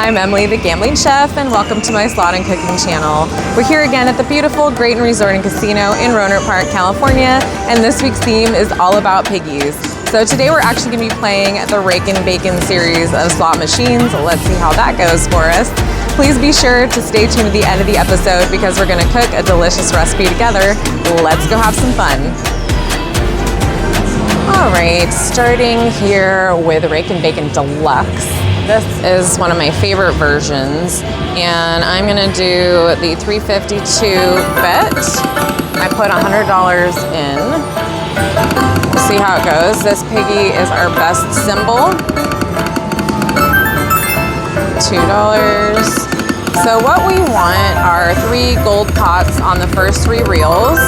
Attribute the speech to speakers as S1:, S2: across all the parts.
S1: I'm Emily, the Gambling Chef, and welcome to my Slot and Cooking channel. We're here again at the beautiful Grayton Resort and Casino in Rohnert Park, California, and this week's theme is all about piggies. So today we're actually going to be playing the Rakin Bacon series of slot machines. Let's see how that goes for us. Please be sure to stay tuned to the end of the episode because we're going to cook a delicious recipe together. Let's go have some fun. All right, starting here with Rakin Bacon Deluxe. This is one of my favorite versions, and I'm gonna do the $3.52 bet. I put $100 in. We'll see how it goes. This piggy is our best symbol. $2. So what we want are 3 gold pots on the first 3 reels.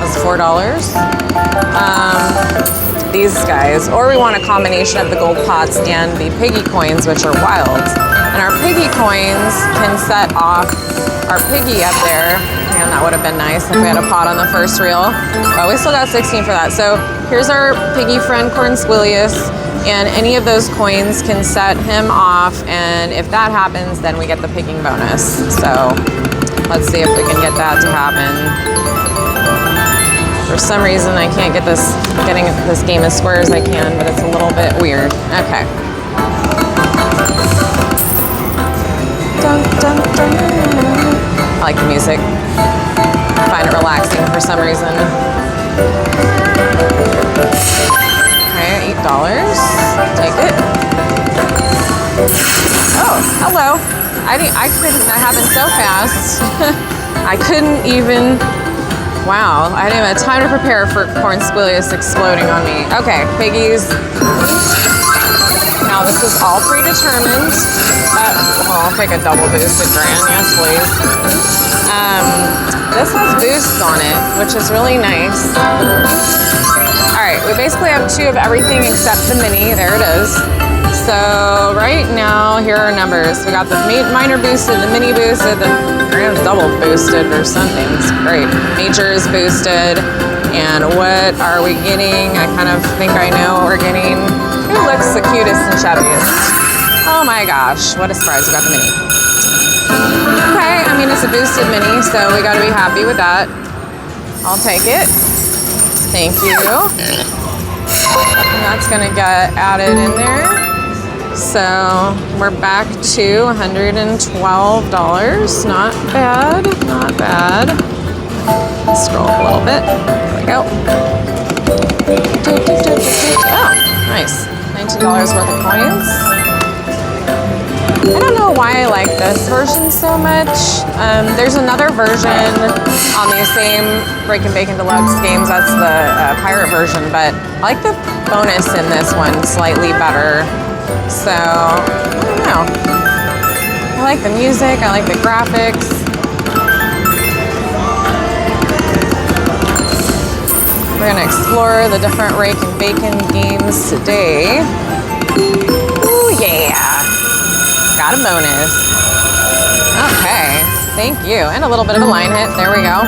S1: That's $4. These guys, or we want a combination of the gold pots and the piggy coins, which are wild. And our piggy coins can set off our piggy up there. Man, that would have been nice if we had a pot on the first reel. But we still got 16 for that. So here's our piggy friend Cornsquilius, and any of those coins can set him off, and if that happens, then we get the pigging bonus. So let's see if we can get that to happen. For some reason, I can't get getting this game as square as I can, but it's a little bit weird. Okay. Dun, dun, dun. I like the music. I find it relaxing for some reason. Okay, $8. Take it. Oh, hello. I couldn't. That happened so fast. I couldn't even. Wow, I didn't have time to prepare for Cornsquilius exploding on me. Okay, piggies. Now this is all predetermined. I'll take a double boosted grand, yes please. This has boosts on it, which is really nice. All right, we basically have 2 of everything except the mini. There it is. So right now, here are numbers. We got the minor boosted, the mini boosted, the grand's double boosted or something. It's great. Major is boosted. And what are we getting? I kind of think I know what we're getting. Who looks the cutest and chubbiest? Oh my gosh, what a surprise, we got the mini. Okay, I mean, it's a boosted mini, so we gotta be happy with that. I'll take it. Thank you. And that's gonna get added in there. So we're back to $112. Not bad, not bad. Let's scroll up a little bit. There we go. Oh, nice. $19 worth of coins. I don't know why I like this version so much. There's another version on these same Rakin Bacon Deluxe games. That's the pirate version, but I like the bonus in this one slightly better. So, I don't know. I like the music, I like the graphics. We're gonna explore the different Rakin Bacon games today. Ooh, yeah. Got a bonus. Okay, thank you. And a little bit of a line hit, there we go.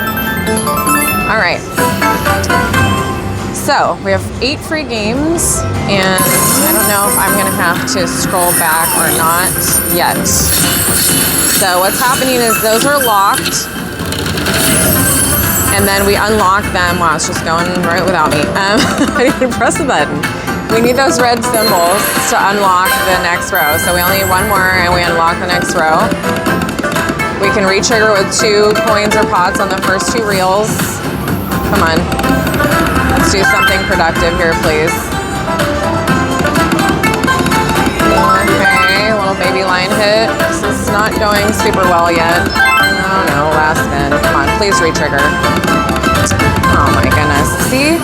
S1: All right. So, we have 8 free games, and I don't know if I'm gonna have to scroll back or not yet. So what's happening is those are locked, and then we unlock them. Wow, it's just going right without me. I didn't even press the button. We need those red symbols to unlock the next row. So we only need 1 more, and we unlock the next row. We can re-trigger with 2 coins or pots on the first 2 reels. Come on. Let's do something productive here, please. Okay, a little baby line hit. This is not going super well yet. Oh no, last spin. Come on, please re-trigger. Oh my goodness. See?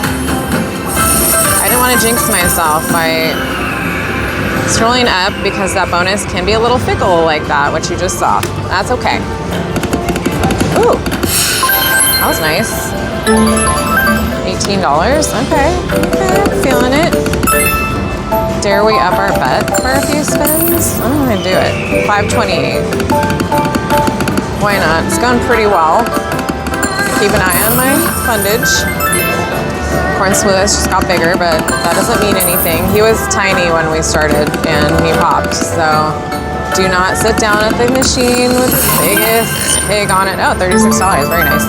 S1: I didn't want to jinx myself by scrolling up because that bonus can be a little fickle like that, which you just saw. That's okay. Ooh, that was nice. $18. Okay, feeling it. Dare we up our bet for a few spins? I'm gonna do it. $5.28. Why not? It's going pretty well. Keep an eye on my fundage. Cornsquilius just got bigger, but that doesn't mean anything. He was tiny when we started, and he popped, so Do not sit down at the machine with the biggest pig on it. Oh, $36, very nice.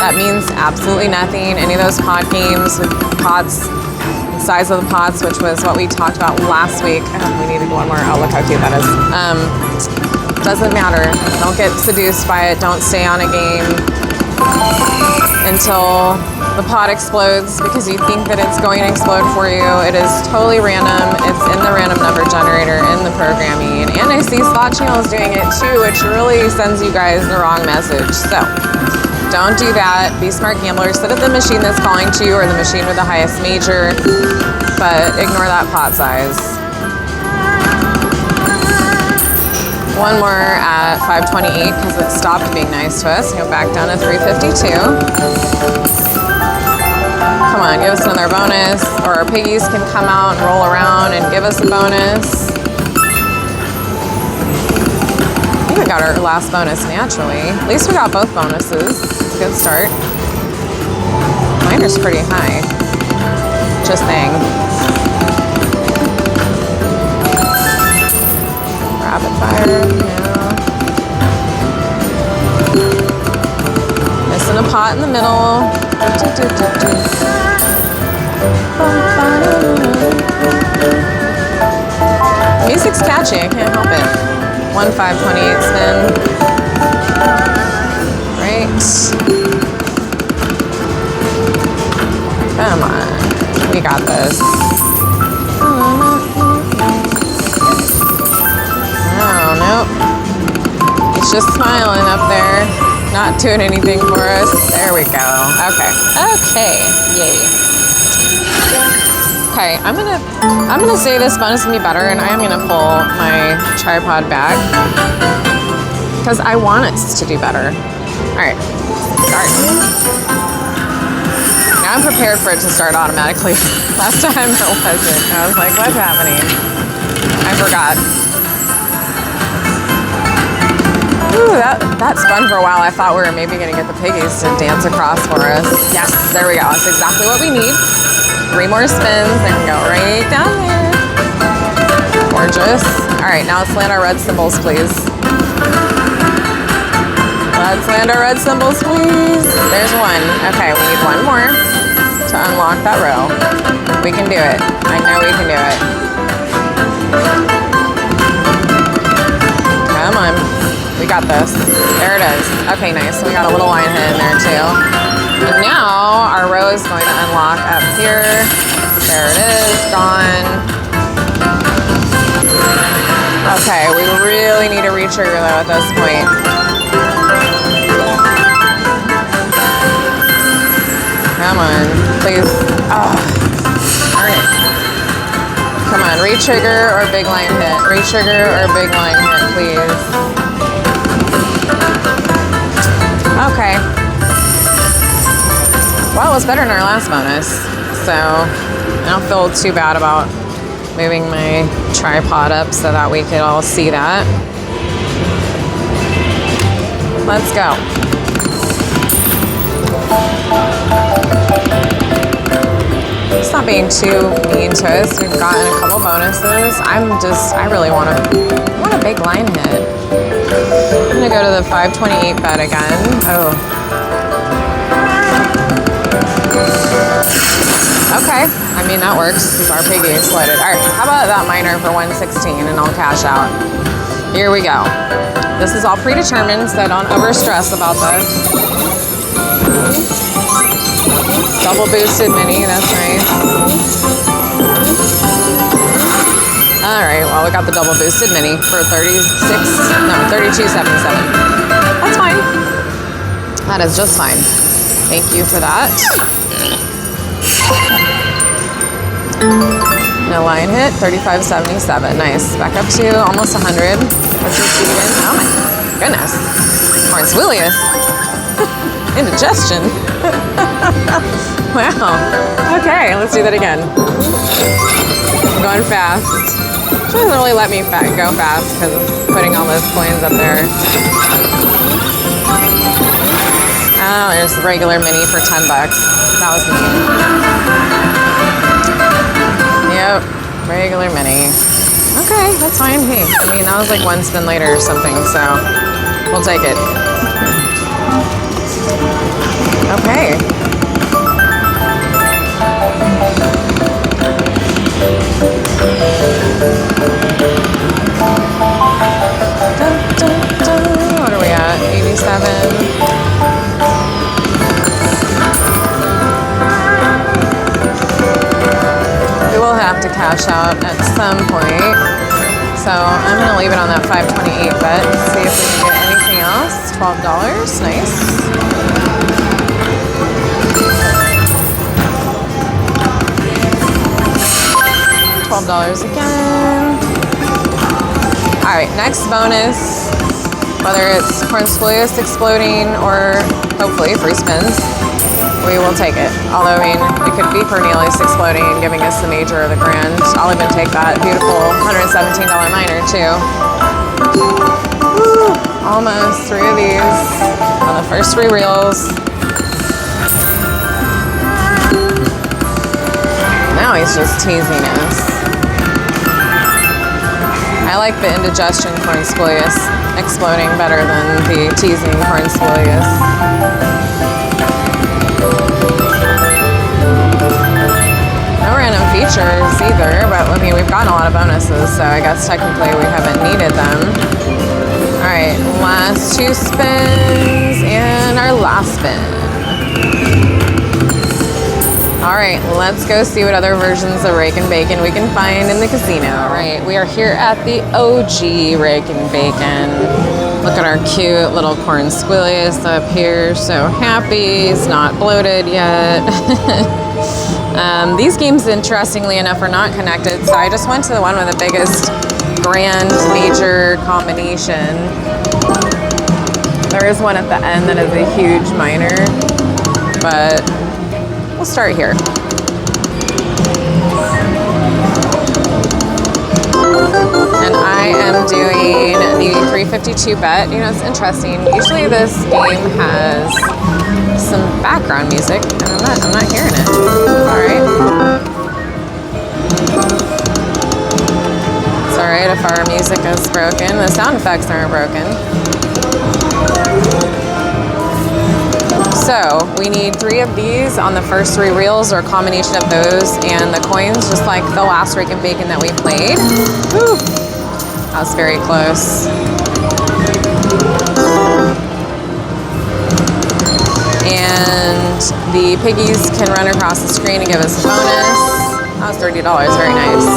S1: That means absolutely nothing. Any of those pot games with pots, size of the pots, which was what we talked about last week. Oh, we needed one more. Oh, look how cute that is. Doesn't matter. Don't get seduced by it. Don't stay on a game until the pot explodes because you think that it's going to explode for you. It is totally random. It's in the random number generator in the programming. And I see Slot Channel is doing it too, which really sends you guys the wrong message. So don't do that. Be smart gamblers. Sit at the machine that's calling to you or the machine with the highest major, but ignore that pot size. One more at 528 because it stopped being nice to us. Go back down to 352. Come on, give us another bonus. Or our piggies can come out and roll around and give us a bonus. I think we got our last bonus naturally. At least we got both bonuses. It's a good start. Miner's pretty high. Just saying. Rapid fire, yeah. Missing a pot in the middle. Music's catchy, I can't help it. 1-5-28 spin. Right. Come on. We got this. Oh, nope. It's just smiling up there. Not doing anything for us. There we go. Okay. Okay. Yay. Okay, I'm gonna say this bonus is gonna be better, and I am gonna pull my tripod back because I want us to do better. All right, start. Now I'm prepared for it to start automatically. Last time it wasn't. I was like, what's happening? I forgot. Ooh, that spun for a while. I thought we were maybe gonna get the piggies to dance across for us. Yes, there we go. That's exactly what we need. 3 more spins and go right down there. Gorgeous. All right, now let's land our red symbols, please. Let's land our red symbols, please. There's one. Okay, we need one more to unlock that row. We can do it. I know we can do it. Come on. We got this. There it is. Okay, nice. We got a little line hit in there too. And now our row is going to unlock up here. There it is, gone. Okay, we really need a retrigger though at this point. Come on, please. Oh, darn it. Come on, retrigger or big line hit. Retrigger or big line hit, please. Okay. Well, it was better than our last bonus, so I don't feel too bad about moving my tripod up so that we could all see that. Let's go. It's not being too mean to us. We've gotten a couple bonuses. I really want a big line hit. I'm gonna go to the 528 bet again. Oh. Okay, I mean that works because our piggy exploded. All right, how about that miner for 116 and I'll cash out. Here we go. This is all predetermined, so don't over stress about this. Double boosted mini, that's nice. All right, well we got the double boosted mini for 32.77. That's fine. That is just fine. Thank you for that. No line hit, 35.77. Nice. Back up to almost 100. What's your speed in? Oh my goodness. Hornswillius. Indigestion. Wow. Okay, let's do that again. I'm going fast. She doesn't really let me go fast because it's putting all those coins up there. Oh, there's the regular mini for 10 bucks. That was mean. Yep, regular mini. Okay, that's fine. Hey, I mean, that was like one spin later or something, so we'll take it. Okay. Dun, dun, dun. What are we at? 87. We will have to cash out at some point. So I'm going to leave it on that 528 bet. See if we can get anything else. $12. Nice. $12 again. All right, next bonus. Whether it's corn squillius exploding or hopefully free spins, we will take it. Although, I mean, it could be Cornelius exploding and giving us the major or the grand. I'll even take that beautiful $117 minor, too. Woo, almost 3 of these on the first 3 reels. Now he's just teasing us. I like the indigestion corn squillius exploding better than the teasing corn squillius. No random features either, but I mean, we've gotten a lot of bonuses, so I guess technically we haven't needed them. All right, last 2 spins and our last spin. All right, let's go see what other versions of Rakin Bacon we can find in the casino. All right, we are here at the OG Rakin Bacon. Look at our cute little corn squillius up here. So happy, it's not bloated yet. These games, interestingly enough, are not connected. So I just went to the one with the biggest grand major combination. There is one at the end that is a huge minor, but we'll start here. And I am doing the 352 bet. You know, it's interesting. Usually this game has some background music, and I'm not hearing it. All right. It's all right if our music is broken. The sound effects aren't broken. So we need 3 of these on the first 3 reels, or a combination of those and the coins, just like the last Rakin Bacon that we played. Whew. That was very close. And the piggies can run across the screen and give us a bonus. That was $30, very nice.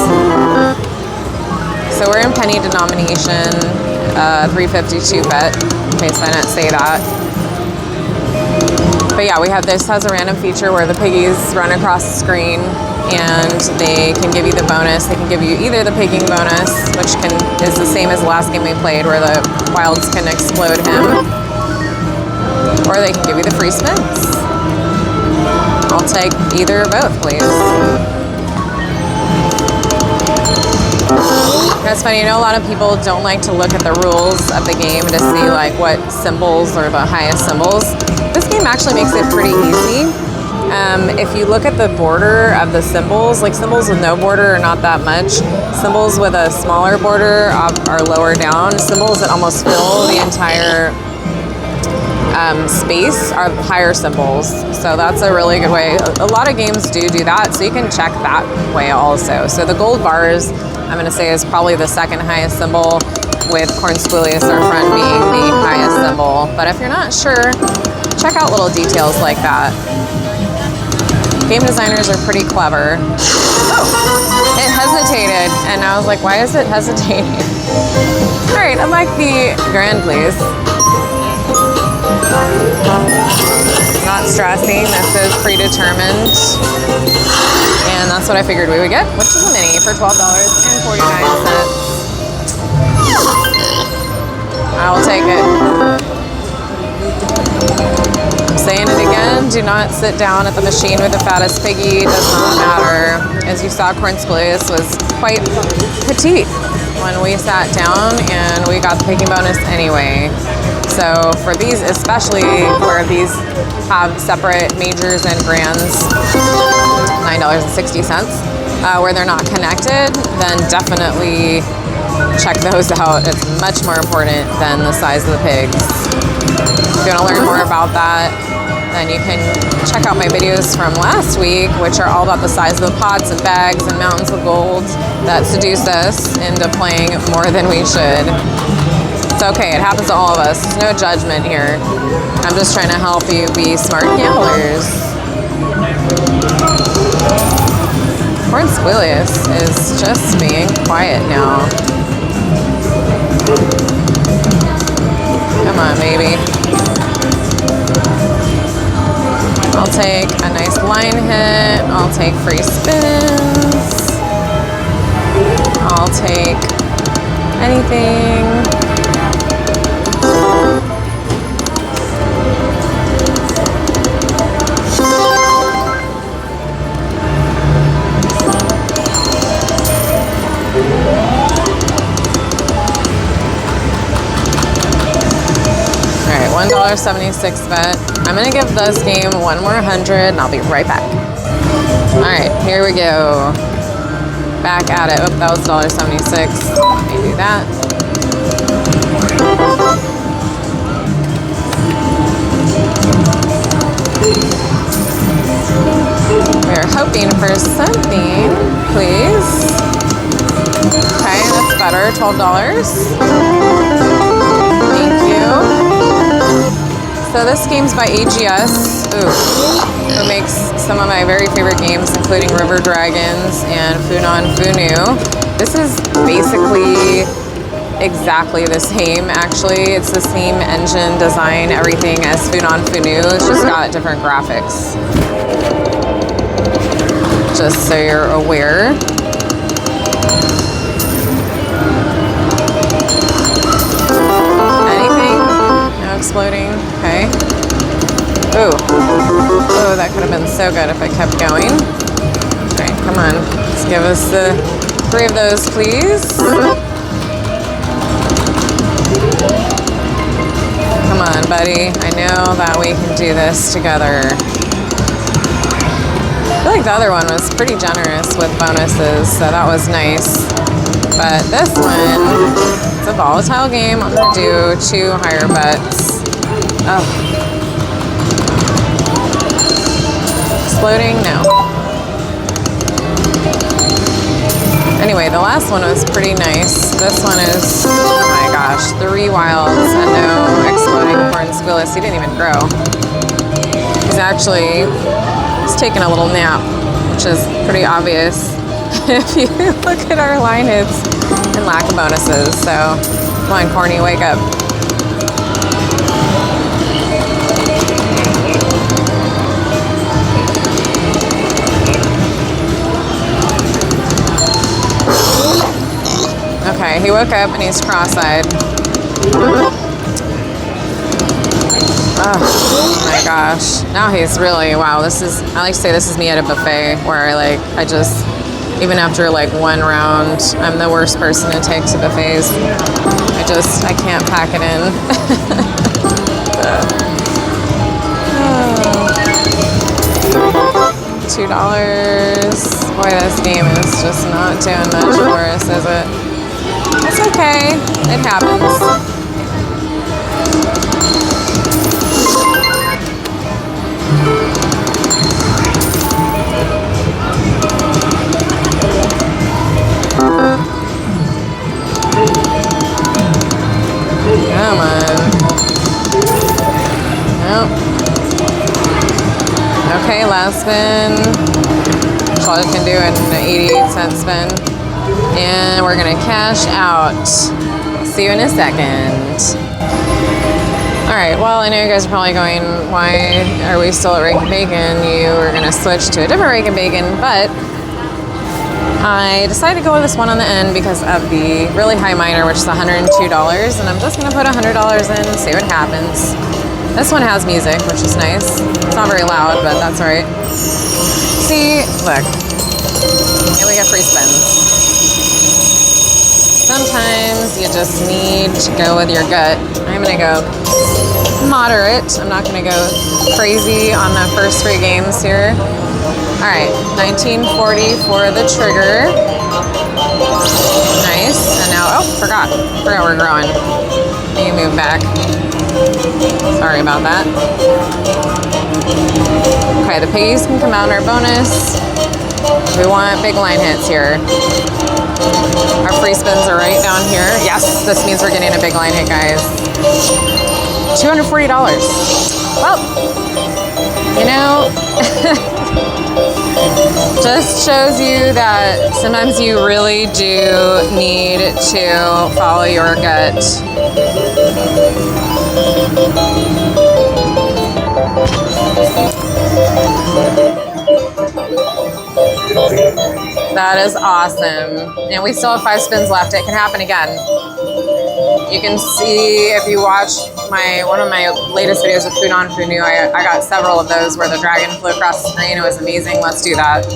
S1: So we're in penny denomination, 352 bet, in case I didn't say that. But yeah, we have this has a random feature where the piggies run across the screen and they can give you the bonus. They can give you either the pigging bonus, which is the same as the last game we played where the wilds can explode him, or they can give you the free spins. I'll take either or both, please. That's funny, you know, a lot of people don't like to look at the rules of the game to see like what symbols are the highest symbols. This game actually makes it pretty easy. If you look at the border of the symbols, like symbols with no border are not that much. Symbols with a smaller border are lower down. Symbols that almost fill the entire space are higher symbols. So that's a really good way. A lot of games do that, so you can check that way also. So the gold bars, I'm going to say, is probably the second highest symbol, with corn squillius or front being the highest symbol. But if you're not sure, check out little details like that. Game designers are pretty clever. Oh, it hesitated, and I was like, why is it hesitating? All right, I'd like the grand, please. Not stressing, this is predetermined. And that's what I figured we would get, which is a mini for $12.49. I will take it. I'm saying it again, do not sit down at the machine with the fattest piggy, it does not matter. As you saw, corn squillius was quite petite when we sat down, and we got the piggy bonus anyway. So for these, especially where these have separate majors and grands, $9.60, where they're not connected, then definitely check those out. It's much more important than the size of the pigs. If you want to learn more about that, then you can check out my videos from last week, which are all about the size of the pots and bags and mountains of gold that seduce us into playing more than we should. It's okay, it happens to all of us. There's no judgment here. I'm just trying to help you be smart gamblers. Cornelius is just being quiet now. Come on, baby. I'll take a nice line hit. I'll take free spins. I'll take anything. $1.76 bet. I'm gonna give this game one more 100 and I'll be right back. All right, here we go. Back at it. Oh, that was $1.76. Let me do that. We're hoping for something, please. Okay, that's better. $12. Thank you. So this game's by AGS, who makes some of my very favorite games, including River Dragons and Funon Funu. This is basically exactly the same, actually. It's the same engine, design, everything as Funon Funu. It's just got different graphics. Just so you're aware. Exploding. Okay. Ooh. Oh, that could have been so good if I kept going. All right, come on. Let's give us the 3 of those, please. Come on, buddy. I know that we can do this together. I feel like the other one was pretty generous with bonuses, so that was nice. But this one, it's a volatile game. I'm gonna do 2 higher bets. Oh. Exploding? No. Anyway, the last one was pretty nice. This one is, oh my gosh, 3 wilds and no exploding Cornelius. He didn't even grow. He's taking a little nap, which is pretty obvious if you look at our line hits and lack of bonuses. So, come on, Corny, wake up. Okay, he woke up and he's cross-eyed. Oh my gosh. Now he's really, wow, I like to say this is me at a buffet where I just, even after one round, I'm the worst person to take to buffets. I can't pack it in. $2. Boy, this game is just not doing much for us, is it? It's okay. It happens. Come on. Nope. Okay, last spin. That's all I can do an 88-cent spin. And we're gonna cash out. See you in a second. All right, well, I know you guys are probably going, why are we still at Rakin Bacon? You were gonna switch to a different Rakin Bacon, but I decided to go with this one on the end because of the really high minor, which is $102, and I'm just gonna put $100 in and see what happens. This one has music, which is nice. It's not very loud, but that's all right. See, look, and we get free spins. Sometimes you just need to go with your gut. I'm gonna go moderate. I'm not gonna go crazy on the first 3 games here. All right, 1940 for the trigger. Nice, and now. Oh, forgot we're growing. You move back. Sorry about that. Okay, the piggies can come out in our bonus. We want big line hits here. Our free spins are right down here. Yes, this means we're getting a big line hit, guys. $240. Well, you know, just shows you that sometimes you really do need to follow your gut. That is awesome. And we still have 5 spins left. It can happen again. You can see if you watch one of my latest videos of Food on Food New, I got several of those where the dragon flew across the screen. It was amazing. Let's do that.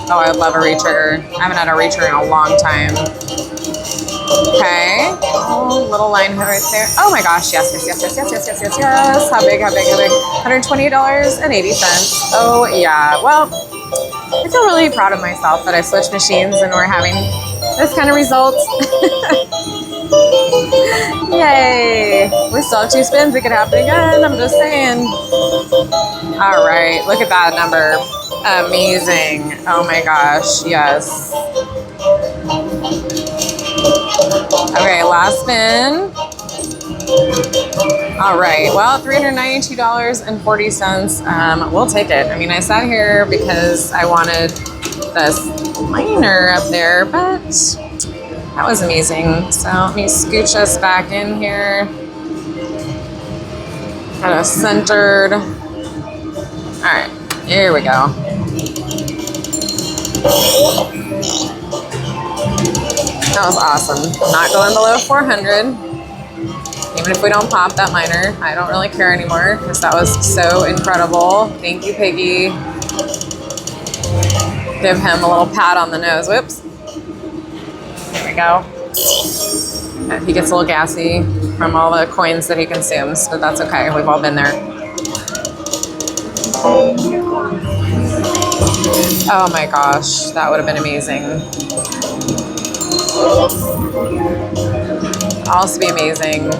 S1: Oh, I would love a retrigger. I haven't had a retrigger in a long time. Okay. Oh, little line hit right there. Oh my gosh. Yes. How big? $128.80. Oh yeah. Well, I feel really proud of myself that I switched machines and we're having this kind of results. Yay! We still have 2 spins. It could happen again. I'm just saying. All right. Look at that number. Amazing. Oh my gosh. Yes. Okay, last spin. All right. Well, $392.40. We'll take it. I mean, I sat here because I wanted this liner up there, but that was amazing. So let me scooch us back in here. Kind of centered. All right, here we go. That was awesome. Not going below 400. Even if we don't pop that liner, I don't really care anymore because that was so incredible. Thank you, Piggy. Give him a little pat on the nose. Whoops. There we go. He gets a little gassy from all the coins that he consumes, but that's okay. We've all been there. Oh my gosh, that would have been amazing. Also be amazing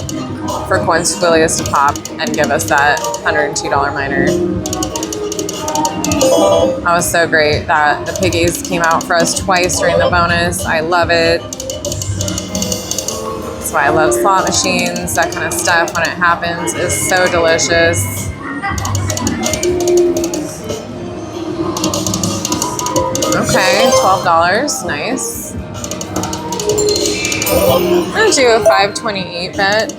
S1: for Coinsquilius to pop and give us that $102 miner. That was so great that the piggies came out for us twice during the bonus. I love it. That's why I love slot machines. That kind of stuff when it happens is so delicious. Okay, $12. Nice. I'm gonna do a 528 bet.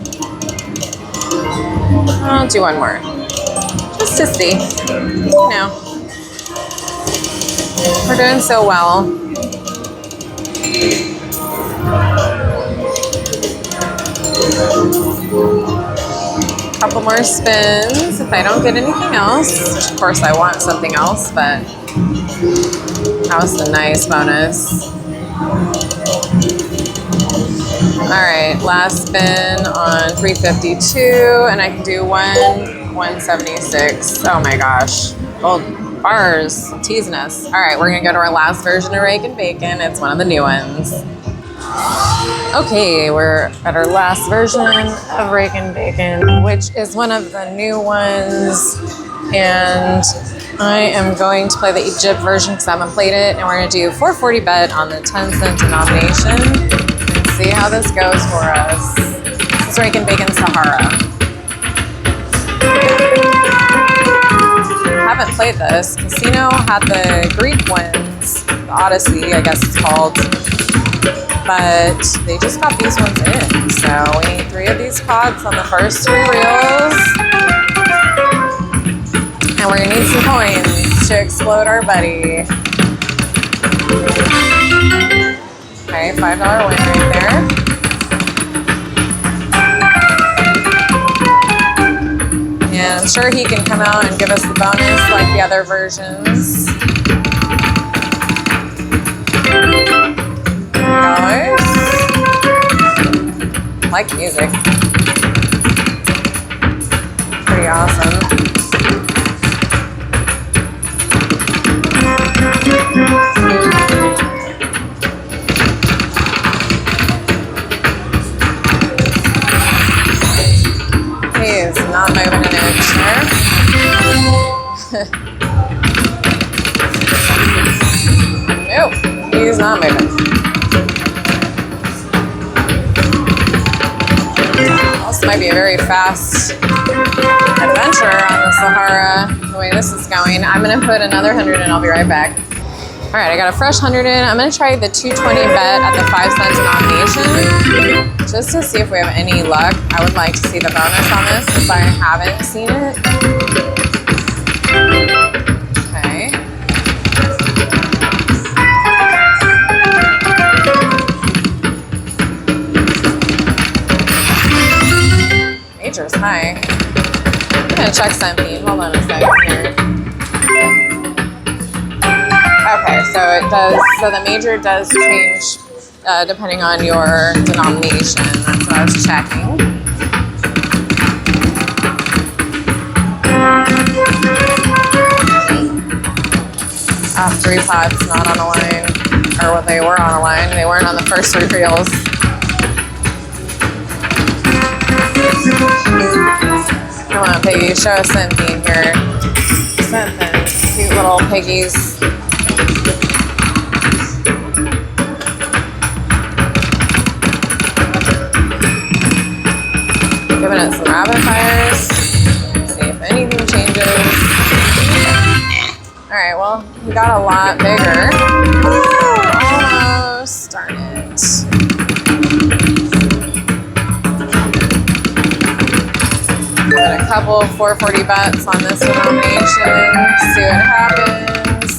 S1: I'll do one more. Just to see. You know. We're doing so well. Couple more spins if I don't get anything else. Which of course I want something else, but that was a nice bonus. All right, last spin on 352, and I can do 176. Oh my gosh, gold bars, teasing us. All right, we're gonna go to our last version of Rakin Bacon. It's one of the new ones. Okay, we're at our last version of Rakin Bacon, which is one of the new ones, and I am going to play the Egypt version because I haven't played it, and we're gonna do 440 bet on the 10-cent denomination. See how this goes for us. This is Rakin Bacon Sahara. I haven't played this. Casino had the Greek ones, the Odyssey, I guess it's called. But they just got these ones in. So we need 3 of these pods on the first 3 reels. And we're gonna need some coins to explode our buddy. Okay, $5 win right there. And I'm sure he can come out and give us the bonus like the other versions. Nice. Like music. Pretty awesome. not moving an inch there. Nope, he's not moving. This might be a very fast adventure on the Sahara, the way this is going. I'm gonna put another 100 in, I'll be right back. All right, I got a fresh 100 in. I'm gonna try the 220 bet at the 5 cent denomination, just to see if we have any luck. I would like to see the bonus on this if I haven't seen it. Okay. Major's high. I'm gonna check something. Hold on a second here. Okay, so it does. So the major does change depending on your denomination. That's what I was checking. 3 pots not on a line, or what they were on a line. They weren't on the first 3 reels. Come on, Piggy, show us something here. Something. Cute little piggies. Giving it some rapid fires. See if anything changes. All right, well, we got a lot bigger. Almost. Darn it. Got a couple 440 bets on this denomination. See what happens.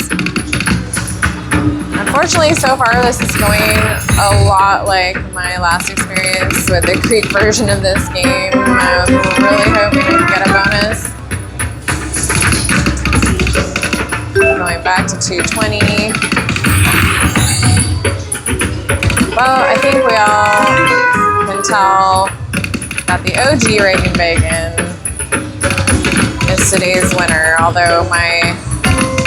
S1: Unfortunately, so far this is going a lot like my last experience with the Greek version of this game. I'm really hoping we can get a bonus. Going back to 220. Well, I think we all can tell that the OG Rakin Bacon is today's winner, although my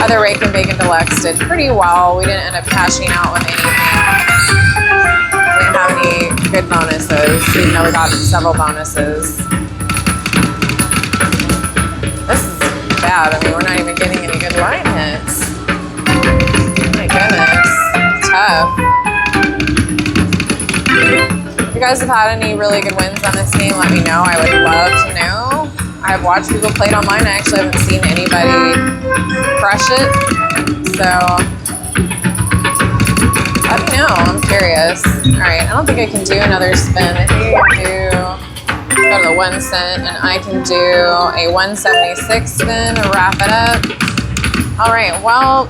S1: other Rakin Bacon Deluxe did pretty well. We didn't end up cashing out with anything. We didn't have any good bonuses, even though we got several bonuses. This is bad. I mean, we're not even getting any good line hits. My goodness. Tough. If you guys have had any really good wins on this game, let me know. I would love to know. I've watched people play it online. I actually haven't seen anybody crush it. So let me know. I'm curious. All right, I don't think I can do another spin. I think I can do, go to the 1 cent, and I can do a 176 spin and wrap it up. All right, well,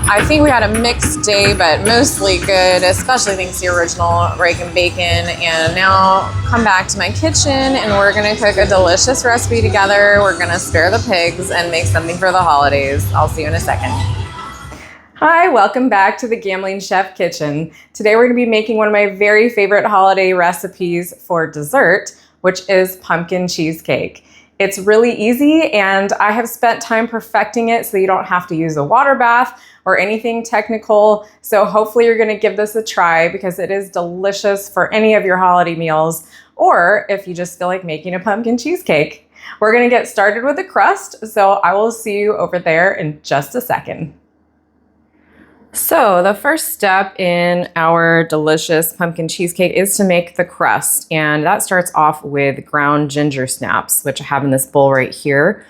S1: I think we had a mixed day, but mostly good, especially thanks to the original Rakin Bacon. And now come back to my kitchen and we're gonna cook a delicious recipe together. We're gonna spare the pigs and make something for the holidays. I'll see you in a second. Hi, welcome back to the Gambling Chef Kitchen. Today we're gonna be making one of my very favorite holiday recipes for dessert, which is pumpkin cheesecake. It's really easy and I have spent time perfecting it so you don't have to use a water bath or anything technical. So hopefully you're gonna give this a try because it is delicious for any of your holiday meals, or if you just feel like making a pumpkin cheesecake. We're gonna get started with the crust, so I will see you over there in just a second. So the first step in our delicious pumpkin cheesecake is to make the crust, and that starts off with ground ginger snaps, which I have in this bowl right here.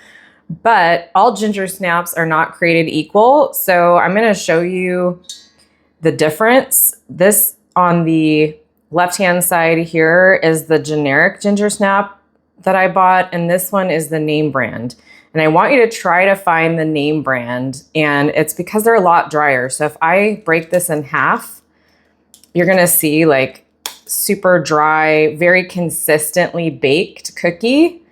S1: But all ginger snaps are not created equal, so I'm going to show you the difference. This on the left-hand side here is the generic ginger snap that I bought, and this one is the name brand. And I want you to try to find the name brand, and it's because they're a lot drier. So if I break this in half, you're gonna see like super dry, very consistently baked cookie.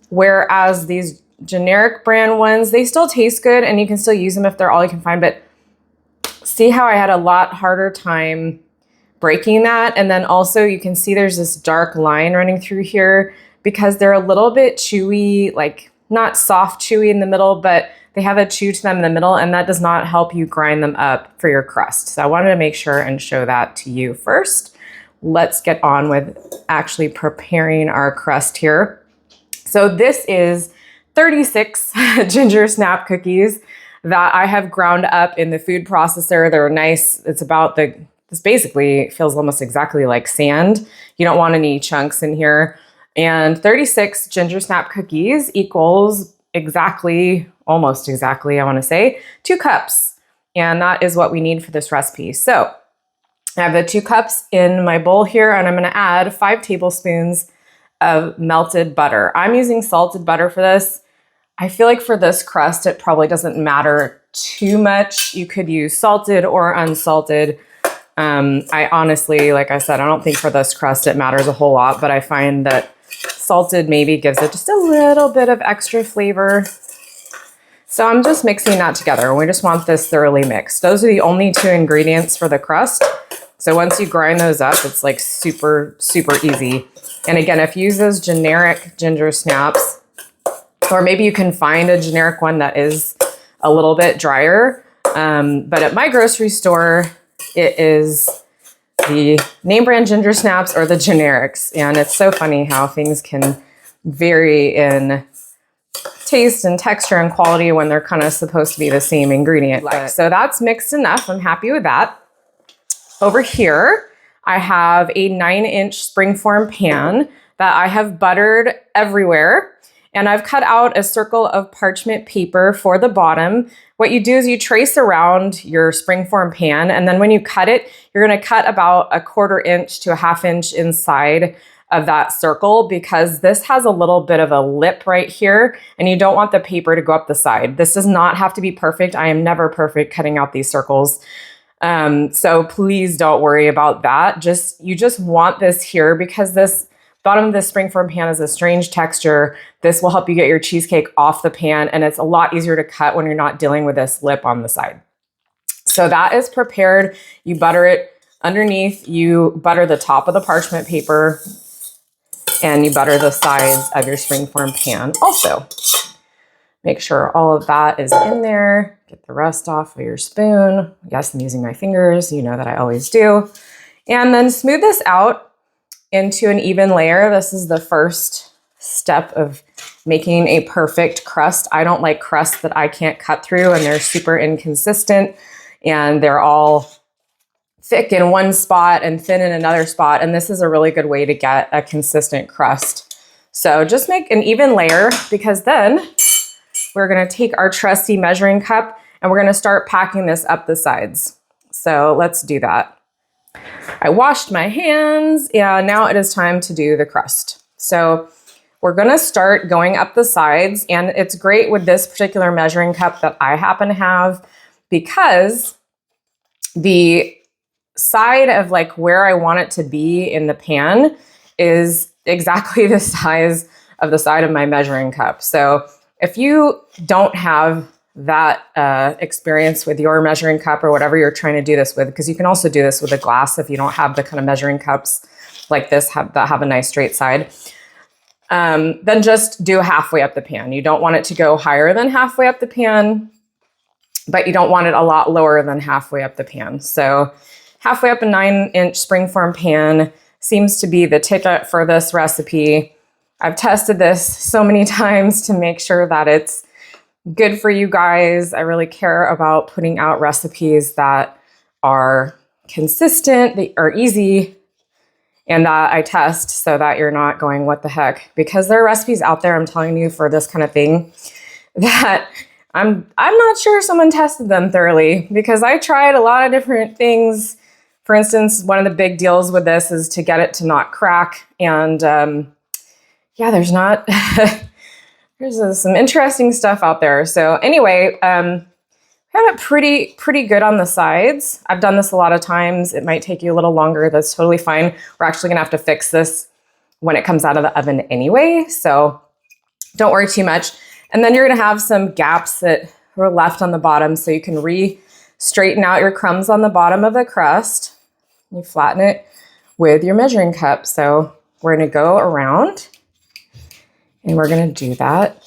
S1: Whereas these generic brand ones, they still taste good and you can still use them if they're all you can find, but see how I had a lot harder time breaking that. And then also you can see there's this dark line running through here because they're a little bit chewy, like not soft chewy in the middle, but they have a chew to them in the middle, and that does not help you grind them up for your crust. So I wanted to make sure and show that to you first. Let's get on with actually preparing our crust here. So this is 36 ginger snap cookies that I have ground up in the food processor. They're nice. This basically feels almost exactly like sand. You don't want any chunks in here. And 36 ginger snap cookies equals almost exactly, I want to say, 2 cups. And that is what we need for this recipe. So I have the 2 cups in my bowl here, and I'm going to add 5 tablespoons of melted butter. I'm using salted butter for this. I feel like for this crust, it probably doesn't matter too much. You could use salted or unsalted. I honestly, like I said, I don't think for this crust it matters a whole lot, but I find that salted maybe gives it just a little bit of extra flavor. So I'm just mixing that together. We just want this thoroughly mixed. Those are the only 2 ingredients for the crust. So once you grind those up, it's like super, super easy. And again, if you use those generic ginger snaps, or maybe you can find a generic one that is a little bit drier. But at my grocery store, it is the name brand ginger snaps or the generics. And it's so funny how things can vary in taste and texture and quality when they're kind of supposed to be the same ingredient. So that's mixed enough. I'm happy with that. Over here, I have a 9-inch springform pan that I have buttered everywhere. And I've cut out a circle of parchment paper for the bottom. What you do is you trace around your springform pan, and then when you cut it, you're gonna cut about 1/4 inch to 1/2 inch inside of that circle, because this has a little bit of a lip right here, and you don't want the paper to go up the side. This does not have to be perfect. I am never perfect cutting out these circles. So please don't worry about that. You just want this here because this bottom of this springform pan is a strange texture. This will help you get your cheesecake off the pan, and it's a lot easier to cut when you're not dealing with this lip on the side. So that is prepared. You butter it underneath. You butter the top of the parchment paper, and you butter the sides of your springform pan also. Make sure all of that is in there. Get the rest off of your spoon. Yes, I'm using my fingers. You know that I always do. And then smooth this out into an even layer. This is the first step of making a perfect crust. I don't like crusts that I can't cut through and they're super inconsistent and they're all thick in one spot and thin in another spot. And this is a really good way to get a consistent crust. So just make an even layer, because then we're gonna take our trusty measuring cup and we're gonna start packing this up the sides. So let's do that. I washed my hands, and now it is time to do the crust. So we're gonna start going up the sides, and it's great with this particular measuring cup that I happen to have, because the side of like where I want it to be in the pan is exactly the size of the side of my measuring cup. So if you don't have that experience with your measuring cup or whatever you're trying to do this with, because you can also do this with a glass if you don't have the kind of measuring cups like this that have a nice straight side, then just do halfway up the pan. You don't want it to go higher than halfway up the pan, but you don't want it a lot lower than halfway up the pan. So halfway up a 9-inch springform pan seems to be the ticket for this recipe. I've tested this so many times to make sure that it's good for you guys. I really care about putting out recipes that are consistent, that are easy, and that I test so that you're not going, what the heck? Because there are recipes out there, I'm telling you, for this kind of thing that I'm not sure someone tested them thoroughly, because I tried a lot of different things. For instance, one of the big deals with this is to get it to not crack. And yeah, there's not... There's some interesting stuff out there. So anyway, have it pretty good on the sides. I've done this a lot of times. It might take you a little longer. That's totally fine. We're actually gonna have to fix this when it comes out of the oven anyway, so don't worry too much. And then you're gonna have some gaps that were left on the bottom, so you can straighten out your crumbs on the bottom of the crust. You flatten it with your measuring cup. So we're gonna go around, and we're gonna do that.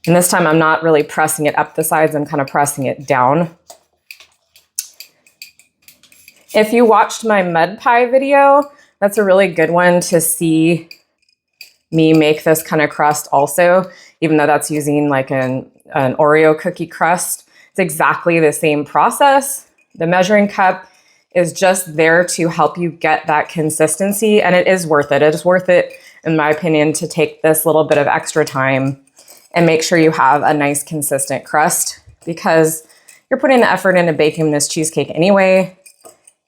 S1: And this time I'm not really pressing it up the sides, I'm kind of pressing it down. If you watched my mud pie video, that's a really good one to see me make this kind of crust also, even though that's using like an Oreo cookie crust. It's exactly the same process. The measuring cup is just there to help you get that consistency, and it is worth it. It is worth it, in my opinion, to take this little bit of extra time and make sure you have a nice consistent crust, because you're putting the effort into baking this cheesecake anyway,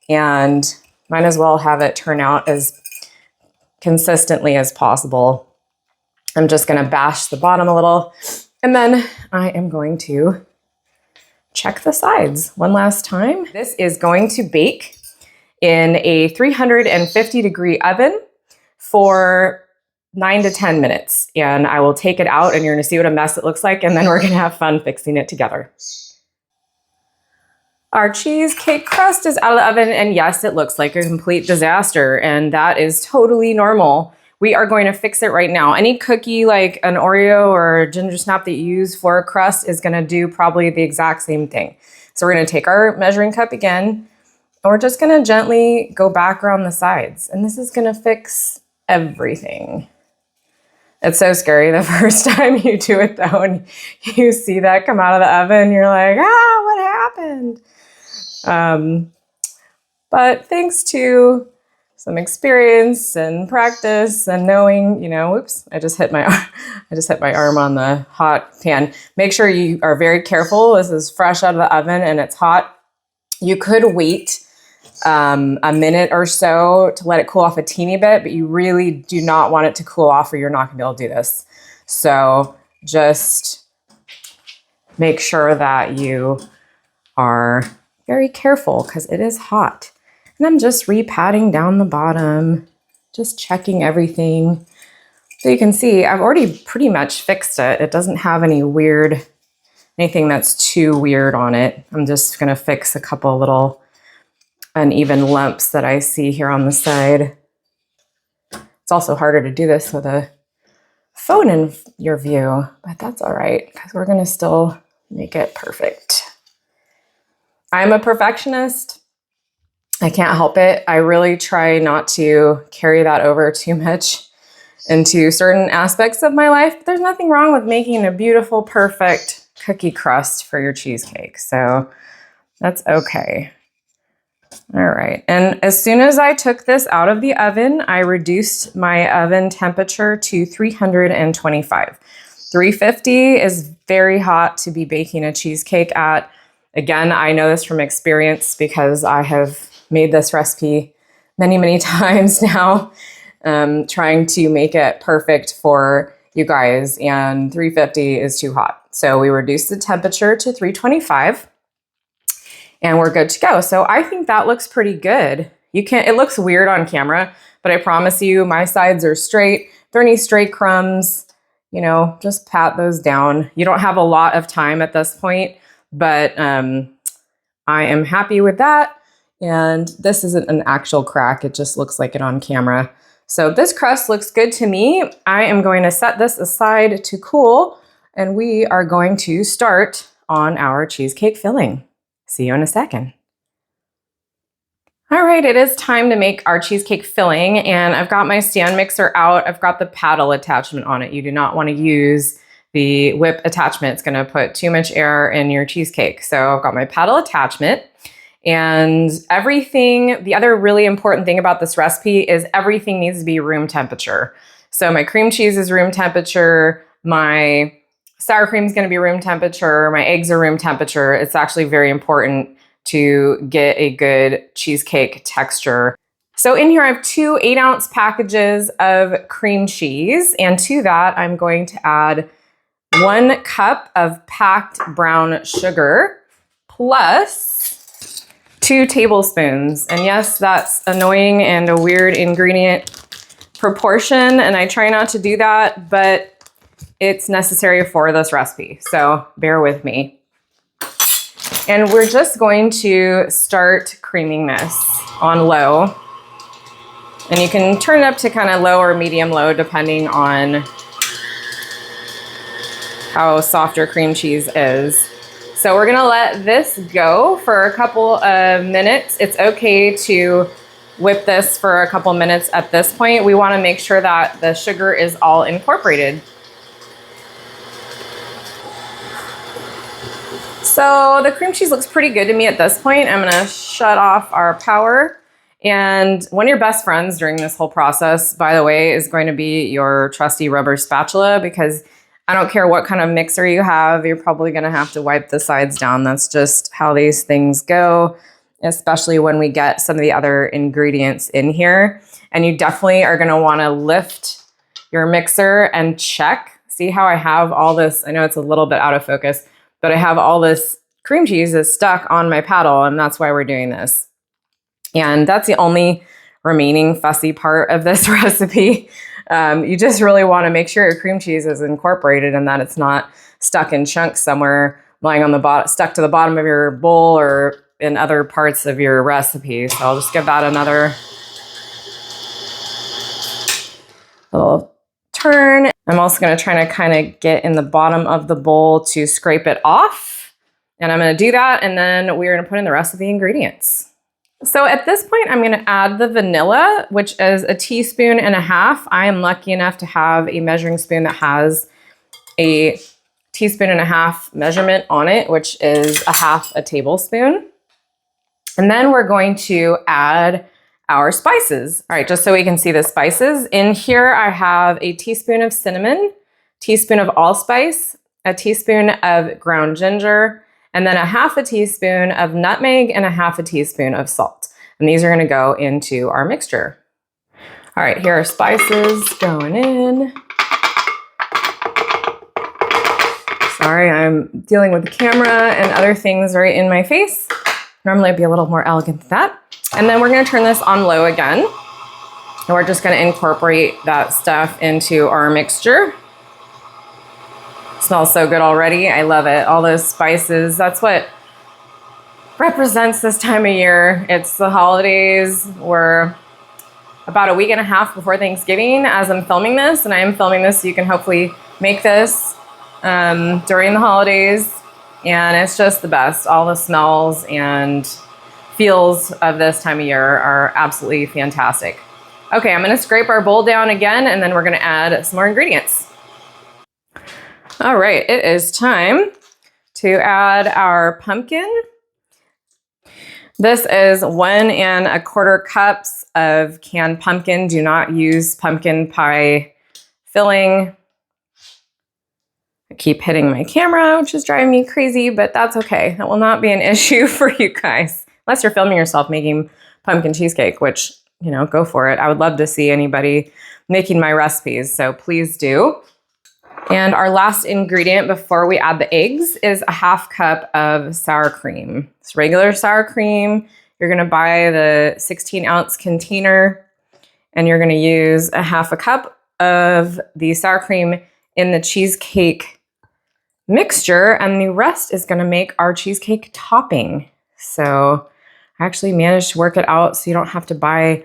S1: and might as well have it turn out as consistently as possible. I'm just gonna bash the bottom a little, and then I am going to check the sides one last time. This is going to bake in a 350-degree oven for 9 to 10 minutes. And I will take it out and you're gonna see what a mess it looks like, and then we're gonna have fun fixing it together. Our cheesecake crust is out of the oven, and yes, it looks like a complete disaster, and that is totally normal. We are going to fix it right now. Any cookie like an Oreo or ginger snap that you use for a crust is gonna do probably the exact same thing. So we're gonna take our measuring cup again, and we're just gonna gently go back around the sides, and this is gonna fix everything. It's so scary the first time you do it though, and you see that come out of the oven, you're like, ah, what happened? But thanks to some experience and practice and knowing, oops, I just hit my arm on the hot pan. Make sure you are very careful. This is fresh out of the oven and it's hot. You could wait a minute or so to let it cool off a teeny bit, but you really do not want it to cool off or you're not gonna be able to do this. So just make sure that you are very careful because it is hot. And I'm just re-patting down the bottom, just checking everything. So you can see I've already pretty much fixed it. It doesn't have anything that's too weird on it. I'm just gonna fix a couple little uneven lumps that I see here on the side. It's also harder to do this with a phone in your view, but that's all right because we're gonna still make it perfect. I'm a perfectionist. I can't help it. I really try not to carry that over too much into certain aspects of my life. But there's nothing wrong with making a beautiful, perfect cookie crust for your cheesecake. So that's okay. All right. And as soon as I took this out of the oven, I reduced my oven temperature to 325. 350 is very hot to be baking a cheesecake at. Again, I know this from experience because I have made this recipe many, many times now, trying to make it perfect for you guys, and 350 is too hot. So we reduced the temperature to 325 and we're good to go. So I think that looks pretty good. It looks weird on camera, but I promise you my sides are straight. If there are any stray crumbs, just pat those down. You don't have a lot of time at this point, but I am happy with that. And this isn't an actual crack. It just looks like it on camera. So this crust looks good to me. I am going to set this aside to cool, and we are going to start on our cheesecake filling. See you in a second. All right, it is time to make our cheesecake filling, and I've got my stand mixer out. I've got the paddle attachment on it. You do not want to use the whip attachment. It's gonna put too much air in your cheesecake. So I've got my paddle attachment, and the other really important thing about this recipe is everything needs to be room temperature. So my cream cheese is room temperature, my sour cream is gonna be room temperature, my eggs are room temperature. It's actually very important to get a good cheesecake texture. So in here I have 2 8-ounce packages of cream cheese, and to that I'm going to add 1 cup of packed brown sugar plus 2 tablespoons. And yes, that's annoying and a weird ingredient proportion, and I try not to do that, but it's necessary for this recipe, so bear with me. And we're just going to start creaming this on low. And you can turn it up to kind of low or medium low depending on how soft your cream cheese is. So we're gonna let this go for a couple of minutes. It's okay to whip this for a couple minutes at this point. We want to make sure that the sugar is all incorporated. So the cream cheese looks pretty good to me at this point. I'm gonna shut off our power. And one of your best friends during this whole process, by the way, is going to be your trusty rubber spatula, because I don't care what kind of mixer you have, you're probably gonna have to wipe the sides down. That's just how these things go, especially when we get some of the other ingredients in here. And you definitely are gonna wanna lift your mixer and check. See how I have all this, I know it's a little bit out of focus, but I have all this cream cheese that's stuck on my paddle, and that's why we're doing this. And that's the only remaining fussy part of this recipe. You just really want to make sure your cream cheese is incorporated and that it's not stuck in chunks somewhere, lying on the bottom, stuck to the bottom of your bowl or in other parts of your recipe. So I'll just give that another little turn. I'm also going to try to kind of get in the bottom of the bowl to scrape it off. And I'm going to do that, and then we're going to put in the rest of the ingredients. So at this point, I'm going to add the vanilla, which is 1.5 teaspoons. I am lucky enough to have a measuring spoon that has a 1.5 teaspoons measurement on it, which is 1/2 tablespoon. And then we're going to add our spices. All right, just so we can see the spices. In here, I have a teaspoon of cinnamon, teaspoon of allspice, a teaspoon of ground ginger, and then 1/2 teaspoon of nutmeg and 1/2 teaspoon of salt. And these are gonna go into our mixture. All right, here are spices going in. Sorry, I'm dealing with the camera and other things right in my face. Normally I'd be a little more elegant than that. And then we're gonna turn this on low again. And we're just gonna incorporate that stuff into our mixture. It smells so good already. I love it. All those spices, that's what represents this time of year. It's the holidays. We're about a week and a half before Thanksgiving as I'm filming this, and I am filming this so you can hopefully make this during the holidays. And it's just the best. All the smells and feels of this time of year are absolutely fantastic. Okay, I'm gonna scrape our bowl down again, and then we're gonna add some more ingredients. All right, it is time to add our pumpkin. This is 1 1/4 cups of canned pumpkin. Do not use pumpkin pie filling. I keep hitting my camera, which is driving me crazy, but that's okay. That will not be an issue for you guys. Unless you're filming yourself making pumpkin cheesecake, which, you know, go for it. I would love to see anybody making my recipes, so please do. And our last ingredient before we add the eggs is 1/2 cup of sour cream. It's regular sour cream. You're gonna buy the 16-ounce container, and you're gonna use 1/2 cup of the sour cream in the cheesecake mixture, and the rest is gonna make our cheesecake topping. So I actually managed to work it out so you don't have to buy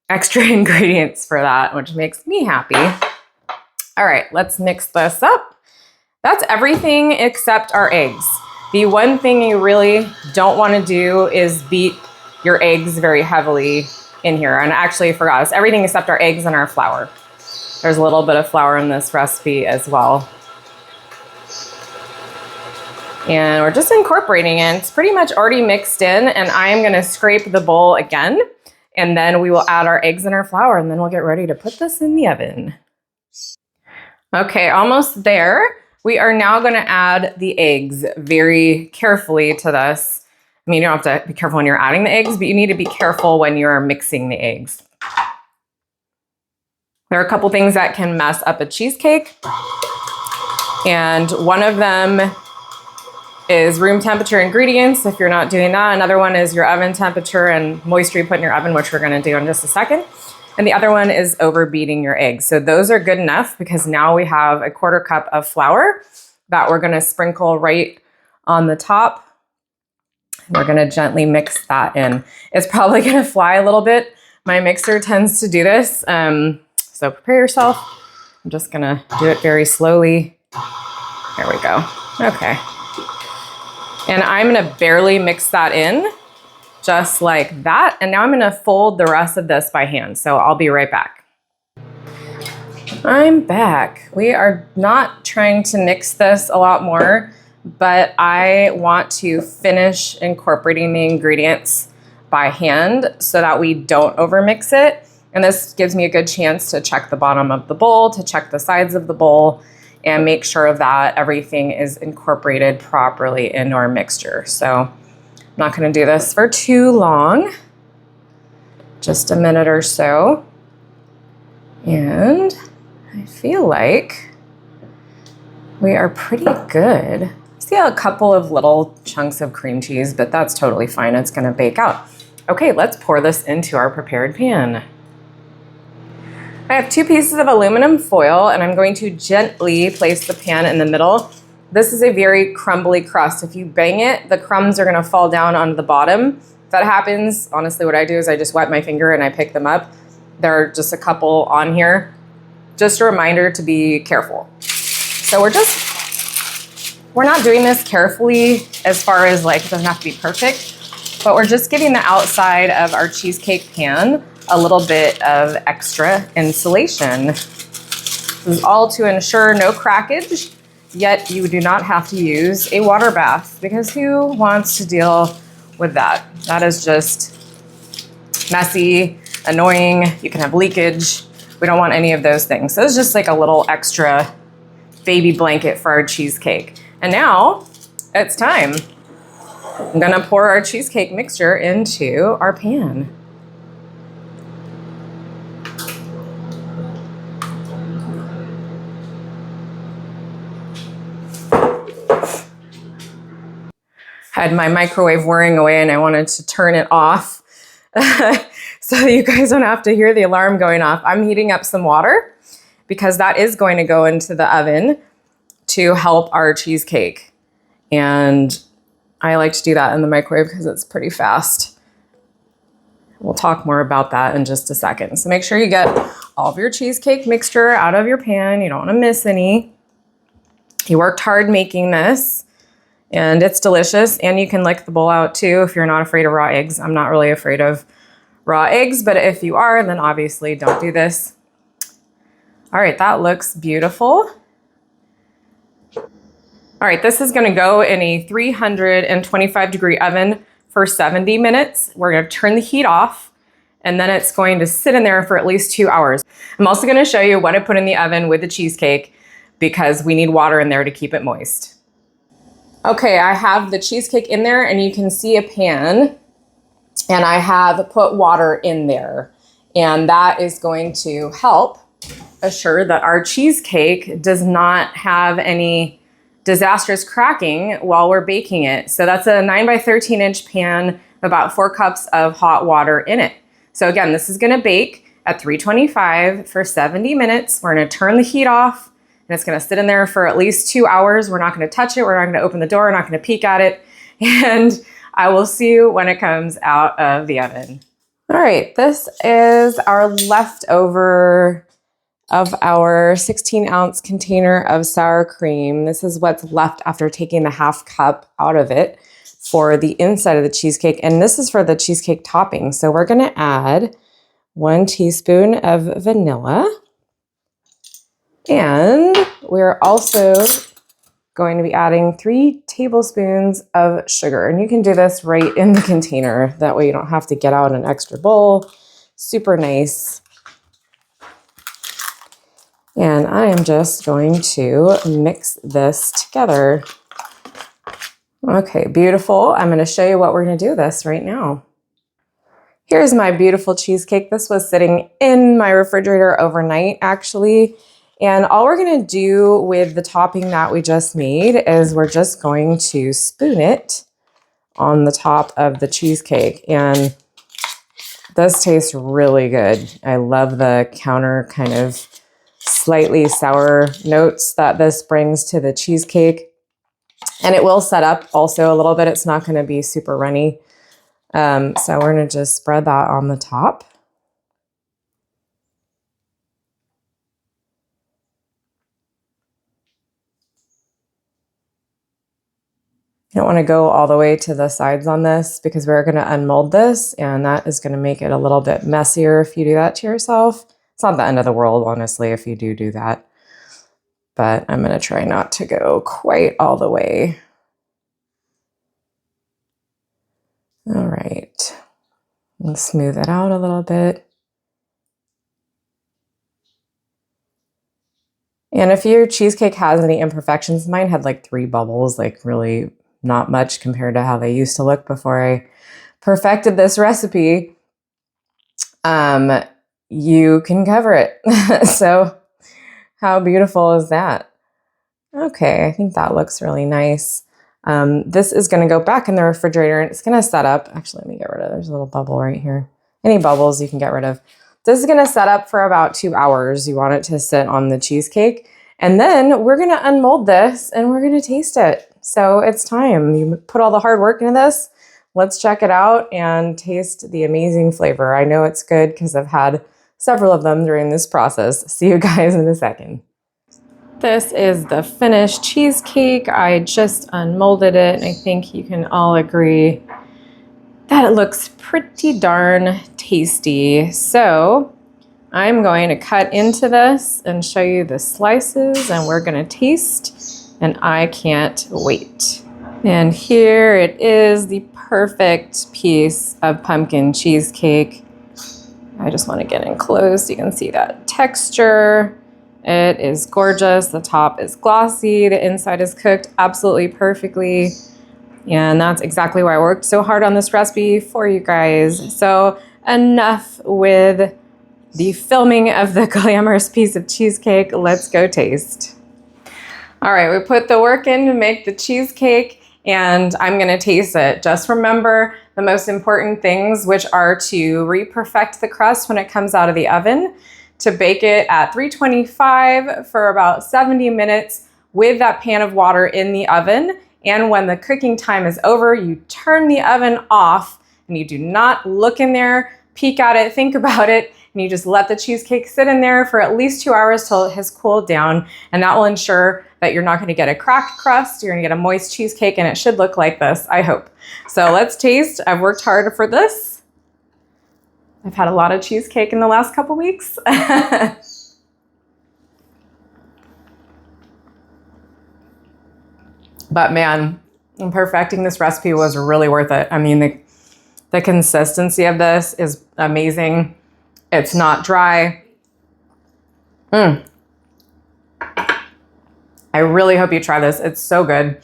S1: extra ingredients for that, which makes me happy. All right, let's mix this up. That's everything except our eggs. The one thing you really don't want to do is beat your eggs very heavily in here. And I actually forgot, it's everything except our eggs and our flour. There's a little bit of flour in this recipe as well. And we're just incorporating it. It's pretty much already mixed in, and I'm gonna scrape the bowl again, and then we will add our eggs and our flour, and then we'll get ready to put this in the oven. Okay, almost there. We are now gonna add the eggs very carefully to this. I mean, you don't have to be careful when you're adding the eggs, but you need to be careful when you're mixing the eggs. There are a couple things that can mess up a cheesecake, and one of them is room temperature ingredients. If you're not doing that, another one is your oven temperature and moisture you put in your oven, which we're gonna do in just a second. And the other one is overbeating your eggs. So those are good enough because now we have 1/4 cup of flour that we're gonna sprinkle right on the top. We're gonna gently mix that in. It's probably gonna fly a little bit. My mixer tends to do this. So prepare yourself. I'm just gonna do it very slowly. There we go. Okay. And I'm gonna barely mix that in just like that. And now I'm gonna fold the rest of this by hand. So I'll be right back. I'm back. We are not trying to mix this a lot more, but I want to finish incorporating the ingredients by hand so that we don't overmix it. And this gives me a good chance to check the bottom of the bowl, to check the sides of the bowl, and make sure that everything is incorporated properly into our mixture. So I'm not gonna do this for too long, just a minute or so. And I feel like we are pretty good. See a couple of little chunks of cream cheese, but that's totally fine. It's gonna bake out. Okay, let's pour this into our prepared pan. I have 2 pieces of aluminum foil and I'm going to gently place the pan in the middle. This is a very crumbly crust. If you bang it, the crumbs are gonna fall down onto the bottom. If that happens, honestly, what I do is I just wet my finger and I pick them up. There are just a couple on here. Just a reminder to be careful. So we're not doing this carefully as far as like, it doesn't have to be perfect, but we're just giving the outside of our cheesecake pan a little bit of extra insulation. This is all to ensure no crackage, yet you do not have to use a water bath because who wants to deal with that? That is just messy, annoying, you can have leakage. We don't want any of those things. So it's just like a little extra baby blanket for our cheesecake. And now it's time. I'm gonna pour our cheesecake mixture into our pan. Had my microwave whirring away and I wanted to turn it off so you guys don't have to hear the alarm going off. I'm heating up some water because that is going to go into the oven to help our cheesecake. And I like to do that in the microwave because it's pretty fast. We'll talk more about that in just a second. So make sure you get all of your cheesecake mixture out of your pan. You don't want to miss any. You worked hard making this and it's delicious, and you can lick the bowl out too if you're not afraid of raw eggs. I'm not really afraid of raw eggs, but if you are, then obviously don't do this. All right, that looks beautiful. All right, this is gonna go in a 325-degree oven for 70 minutes. We're gonna turn the heat off, and then it's going to sit in there for at least 2 hours. I'm also gonna show you what I put in the oven with the cheesecake because we need water in there to keep it moist. Okay, I have the cheesecake in there and you can see a pan, and I have put water in there, and that is going to help assure that our cheesecake does not have any disastrous cracking while we're baking it. So that's a 9 by 13 inch pan, about 4 cups of hot water in it. So again, this is gonna bake at 325 for 70 minutes. We're gonna turn the heat off and it's gonna sit in there for at least 2 hours. We're not gonna touch it. We're not gonna open the door. We're not gonna peek at it. And I will see you when it comes out of the oven. All right, this is our leftover of our 16-ounce container of sour cream. This is what's left after taking the half cup out of it for the inside of the cheesecake. And this is for the cheesecake topping. So we're gonna add 1 teaspoon of vanilla. And we're also going to be adding 3 tablespoons of sugar. And you can do this right in the container. That way you don't have to get out an extra bowl. Super nice. And I am just going to mix this together. Okay, beautiful. I'm gonna show you what we're gonna do with this right now. Here's my beautiful cheesecake. This was sitting in my refrigerator overnight, actually. And all we're gonna do with the topping that we just made is we're just going to spoon it on the top of the cheesecake. And this tastes really good. I love the counter kind of slightly sour notes that this brings to the cheesecake. And it will set up also a little bit. It's not gonna be super runny. So we're gonna just spread that on the top. You don't want to go all the way to the sides on this because we're going to unmold this, and that is going to make it a little bit messier if you do that to yourself. It's not the end of the world, honestly, if you do that. But I'm going to try not to go quite all the way. All right. And smooth it out a little bit. And if your cheesecake has any imperfections, mine had like 3 bubbles, like really not much compared to how they used to look before I perfected this recipe. You can cover it. So how beautiful is that? Okay, I think that looks really nice. This is going to go back in the refrigerator and it's going to set up. Actually, let me get rid of it. There's a little bubble right here. Any bubbles you can get rid of. This is going to set up for about 2 hours. You want it to sit on the cheesecake. And then we're going to unmold this and we're going to taste it. So it's time. You put all the hard work into this. Let's check it out and taste the amazing flavor. I know it's good because I've had several of them during this process. See you guys in a second. This is the finished cheesecake. I just unmolded it, and I think you can all agree that it looks pretty darn tasty. So I'm going to cut into this and show you the slices, and we're going to taste, and I can't wait. And here it is, the perfect piece of pumpkin cheesecake. I just want to get in close. You can see that texture. It is gorgeous. The top is glossy. The inside is cooked absolutely perfectly. And that's exactly why I worked so hard on this recipe for you guys. So enough with the filming of the glamorous piece of cheesecake. Let's go taste. All right, we put the work in to make the cheesecake, and I'm gonna taste it. Just remember the most important things, which are to re-perfect the crust when it comes out of the oven, to bake it at 325 for about 70 minutes with that pan of water in the oven. And when the cooking time is over, you turn the oven off and you do not look in there, peek at it, think about it, and you just let the cheesecake sit in there for at least 2 hours till it has cooled down. And that will ensure that you're not gonna get a cracked crust, you're gonna get a moist cheesecake, and it should look like this, I hope. So let's taste. I've worked hard for this. I've had a lot of cheesecake in the last couple weeks. But man, perfecting this recipe was really worth it. I mean, the consistency of this is amazing. It's not dry. I really hope you try this. It's so good.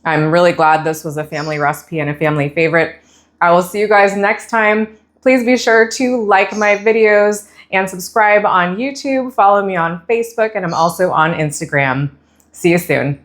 S1: I'm really glad this was a family recipe and a family favorite. I will see you guys next time. Please be sure to like my videos and subscribe on YouTube. Follow me on Facebook, and I'm also on Instagram. See you soon.